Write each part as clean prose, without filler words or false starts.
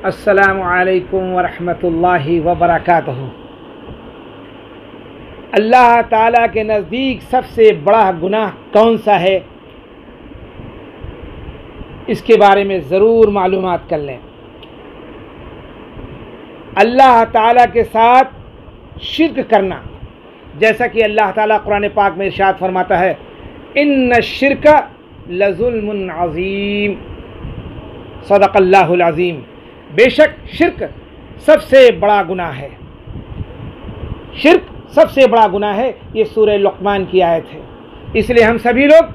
अस्सलामु अलैकुम वरहमतुल्लाहि वबरकातुहू। अल्लाह ताला के नज़दीक सबसे बड़ा गुनाह कौन सा है, इसके बारे में ज़रूर मालूमात कर लें। अल्लाह ताला के साथ शिर्क करना, जैसा कि अल्लाह ताला कुरान पाक में इरशाद फरमाता है, इन्न शिर्क लज़ुल्मुन अज़ीम, सदक़ल्लाहुल अज़ीम। बेशक शिर्क सबसे बड़ा गुनाह है। शिर्क सबसे बड़ा गुनाह है। ये सूरह लुक़मान की आयत है। इसलिए हम सभी लोग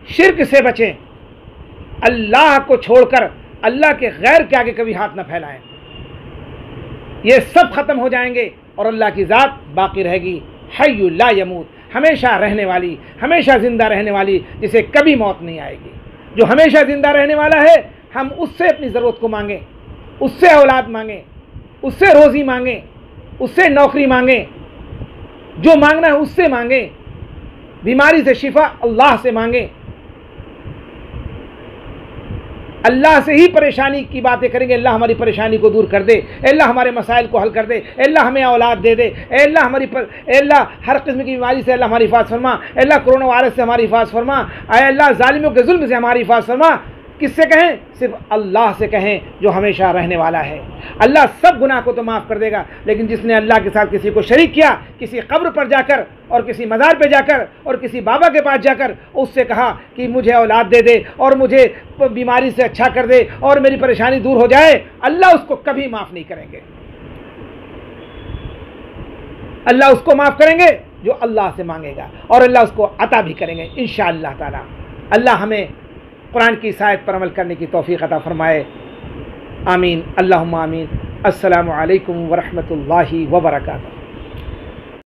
शिर्क से बचें। अल्लाह को छोड़कर अल्लाह के गैर के आगे कभी हाथ न फैलाएं। ये सब ख़त्म हो जाएंगे और अल्लाह की ज़ात बाकी रहेगी, हय्यु ला यमूत, हमेशा रहने वाली, हमेशा ज़िंदा रहने वाली, जिसे कभी मौत नहीं आएगी। जो हमेशा ज़िंदा रहने वाला है, हम उससे अपनी ज़रूरत को मांगें, उससे औलाद मांगें, उससे रोज़ी मांगें, उससे नौकरी मांगें, जो मांगना है उससे मांगें। बीमारी से शिफा अल्लाह से मांगें। अल्लाह से ही परेशानी की बातें करेंगे। अल्लाह हमारी परेशानी को दूर कर दे, अल्लाह हमारे मसाइल को हल कर दे, अल्लाह हमें औलाद दे दे, अल्लाह हर किस्म की बीमारी से अल्लाह हमारी हिफाज़त फरमा, अल्लाह कोरोना वायरस से हमारी हिफाज़त फरमा, अल्लाह जालिमों के जुल्म से हमारी हिफाज़त फरमा। किससे कहें? सिर्फ अल्लाह से कहें, जो हमेशा रहने वाला है। अल्लाह सब गुनाह को तो माफ़ कर देगा, लेकिन जिसने अल्लाह के साथ किसी को शरीक किया, किसी कब्र पर जाकर और किसी मज़ार पे जाकर और किसी बाबा के पास जाकर उससे कहा कि मुझे औलाद दे दे और मुझे बीमारी से अच्छा कर दे और मेरी परेशानी दूर हो जाए, अल्लाह उसको कभी माफ़ नहीं करेंगे। अल्लाह उसको माफ़ करेंगे जो अल्लाह से मांगेगा, और अल्लाह उसको अता भी करेंगे इंशाअल्लाह ताला। अल्लाह हमें कुरान की इस आयत पर अमल करने की तौफीक अता फरमाए। आमीन, अल्लाहुम्मा आमीन। अस्सलामु अलैकुम वरहमतुल्लाहि वबरकातुहू।